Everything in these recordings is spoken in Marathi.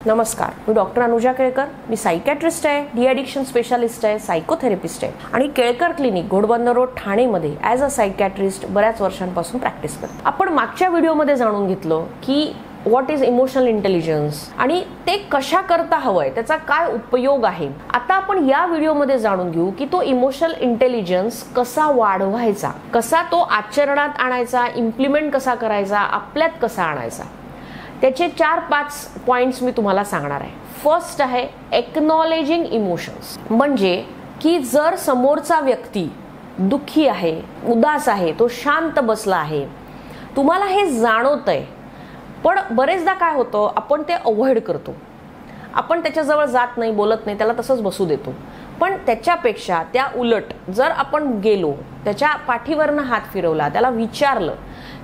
नमस्कार, मी डॉक्टर अनुजा केळकर. मी सायकॅट्रिस्ट आहे, डी ॲडिक्शन स्पेशालिस्ट आहे, सायकोथेरपिस्ट आहे आणि केळकर क्लिनिक घोडबंदर रोड ठाणेमध्ये ॲज अ सायकॅट्रिस्ट बऱ्याच वर्षांपासून प्रॅक्टिस करते. आपण मागच्या व्हिडिओमध्ये जाणून घेतलं की व्हॉट इज इमोशनल इंटेलिजन्स आणि ते कशा करता हवंय, त्याचा काय उपयोग आहे. आता आपण या व्हिडिओमध्ये जाणून घेऊ की तो इमोशनल इंटेलिजन्स कसा वाढवायचा, कसा तो आचरणात आणायचा, इम्प्लिमेंट कसा करायचा, आपल्यात कसा आणायचा. त्याचे 4-5 पॉइंट्स मी तुम्हाला सांगणार आहे. फर्स्ट आहे एक्नॉलेजिंग इमोशन्स. म्हणजे की जर समोरचा व्यक्ती दुःखी आहे, उदास आहे, तो शांत बसला आहे, तुम्हाला हे जाणवतंय, पण बरेचदा काय होतं, आपण ते अवॉइड करतो. आपण त्याच्याजवळ जात नाही, बोलत नाही, त्याला तसंच बसू देतो. पण त्याच्यापेक्षा त्या उलट जर आपण गेलो, त्याच्या पाठीवरनं हात फिरवला, त्याला विचारलं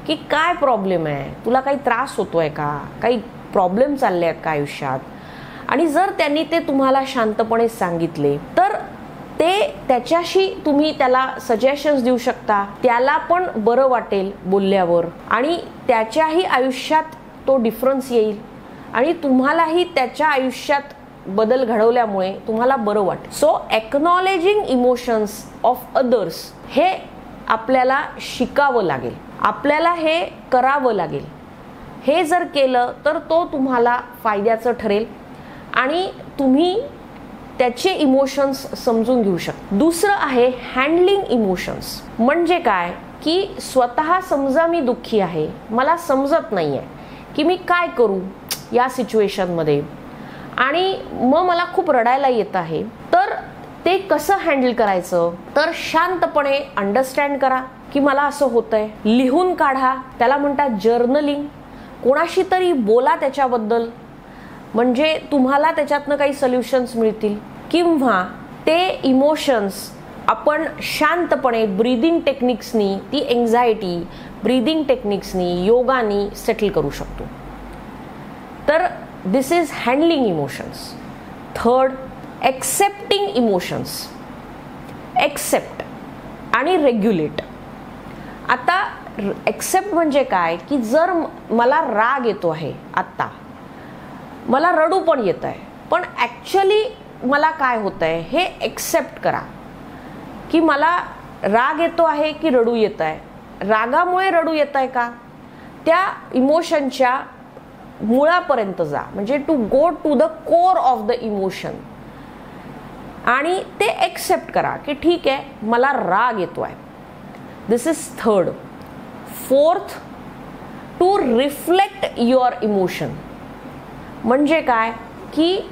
की काय प्रॉब्लेम आहे, तुला काही त्रास होतोय का, काही प्रॉब्लेम चालले आहेत का आयुष्यात, आणि जर त्यांनी ते तुम्हाला शांतपणे सांगितले तर ते त्याच्याशी तुम्ही त्याला सजेशन्स देऊ शकता. त्याला पण बरं वाटेल बोलल्यावर आणि त्याच्याही आयुष्यात तो डिफरन्स येईल आणि तुम्हालाही त्याच्या आयुष्यात बदल घडवल्यामुळे तुम्हाला बरं वाटेल. So acknowledging emotions of others हे आपल्याला शिकावं लागेल, आपल्याला हे करावं लागेल. हे जर केलं तर तो तुम्हाला फायद्याचं ठरेल आणि तुम्ही त्याचे इमोशन्स समजून घेऊ शकता. दुसरं आहे हँडलिंग इमोशन्स. म्हणजे काय की स्वतः समजा मी दुःखी आहे, मला समजत नाहीये की मी काय करू या सिच्युएशनमध्ये आणि मग मला खूप रडायला येत आहे, तर ते कसं हँडल करायचं. तर शांतपणे अंडरस्टँड करा की मला असं होतंय, लिहून काढा, त्याला म्हणतात जर्नलिंग. कोणाशी तरी बोला त्याच्याबद्दल, म्हणजे तुम्हाला त्याच्यातनं काही सोल्युशन्स मिळतील. किंवा ते इमोशन्स आपण शांतपणे ब्रीदिंग टेक्निक्सनी, ती एन्झायटी ब्रीदिंग टेक्निक्सनी, योगानी सेटल करू शकतो. तर this is handling emotions. Third, accepting emotions. Accept आणि रेग्युलेट. आता एक्सेप्ट म्हणजे काय की जर मला राग येतो आहे, आत्ता मला रडू पण येत आहे, पण ॲक्च्युली मला काय होत आहे हे एक्सेप्ट करा की मला राग येतो आहे की रडू येत आहे, रागामुळे रडू येत आहे का, त्या इमोशनच्या मुळापर्यंत जा. म्हणजे to go to the core of the emotion आणि ते एक्सेप्ट करा की ठीक आहे मला राग येतो आहे. This is third. Fourth, to reflect your emotion. म्हणजे काय की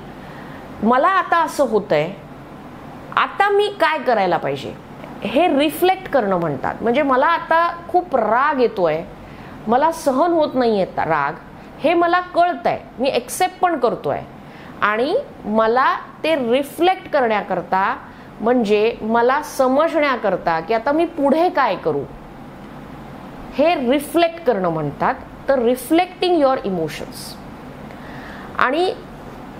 मला आता असं होतंय, आता मी काय करायला पाहिजे हे रिफ्लेक्ट करणं म्हणतात. म्हणजे मला आता खूप राग येतोय, मला सहन होत नाहीये राग, हे मला कळतंय, मी एक्सेप्ट पण करतोय आणि मला ते रिफ्लेक्ट करण्याकरता, म्हणजे मला समजण्याकरता की आता मी पुढे काय करू, हे रिफ्लेक्ट करणं म्हणतात. तर रिफ्लेक्टिंग युअर इमोशन्स. आणि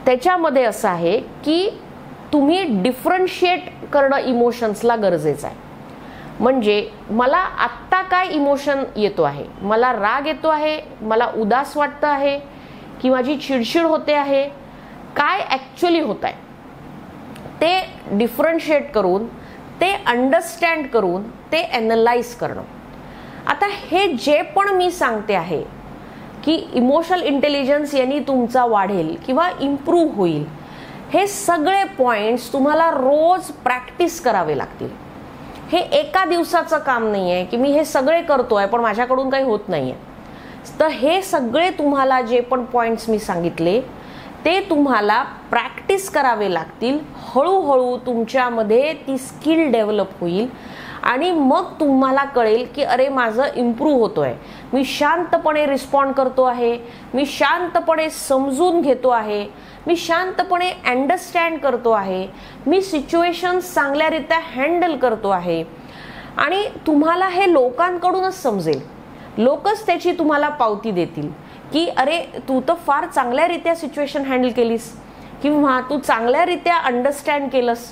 त्याच्यामध्ये असं आहे की तुम्ही डिफरन्शिएट करणं इमोशन्सला गरजेचं आहे. म्हणजे मला आत्ता काय इमोशन येतो आहे, मला राग येतो आहे, मला उदास वाटतं आहे की माझी चिडचिड होते आहे, काय ॲक्च्युली होत आहे ते डिफरन्शिएट करून, ते अंडरस्टँड करून, ते ॲनलाइज करणं. आता हे जे पण मी सांगते आहे की इमोशनल इंटेलिजन्स यांनी तुमचा वाढेल किंवा इम्प्रूव्ह होईल, हे सगळे पॉइंट्स तुम्हाला रोज प्रॅक्टिस करावे लागतील. हे एका दिवसाचं काम नाही आहे की मी हे सगळे करतोय पण माझ्याकडून काही होत नाही आहे. तर हे सगळे तुम्हाला जे पण पॉइंट्स मी सांगितले ते तुम्हाला प्रॅक्टिस करावे लागतील. हळूहळू तुमच्यामध्ये ती स्किल डेव्हलप होईल आणि मग तुम्हाला कळेल की अरे माझं इम्प्रूव्ह होतोय, मी शांतपणे रिस्पॉन्ड करतो आहे, मी शांतपणे समजून घेतो आहे, मी शांतपणे अंडरस्टँड करतो आहे, मी सिच्युएशन्स चांगल्यारीत्या हँडल करतो आहे. आणि तुम्हाला हे लोकांकडूनच समजेल, लोकच त्याची तुम्हाला पावती देतील की अरे तू तर फार चांगल्यारीत्या सिच्युएशन हँडल केलीस, किंवा तू चांगल्यारीत्या अंडरस्टँड केलंस,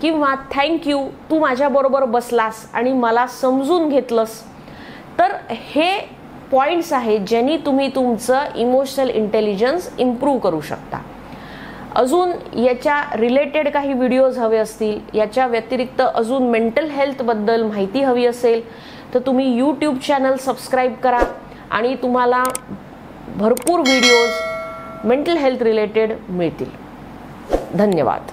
किंवा थँक्यू तू माझ्याबरोबर बसलास आणि मला समजून घेतलंस. तर हे पॉइंट्स आहेत ज्यांनी तुम्ही तुमचं इमोशनल इंटेलिजन्स इम्प्रूव्ह करू शकता. अजून याच्या रिलेटेड काही व्हिडिओज हवे असतील, याच्या व्यतिरिक्त अजून मेंटल हेल्थबद्दल माहिती हवी असेल तर तुम्ही यूट्यूब चॅनल सबस्क्राईब करा आणि तुम्हाला भरपूर व्हिडिओज मेंटल हेल्थ रिलेटेड मिळतील. धन्यवाद.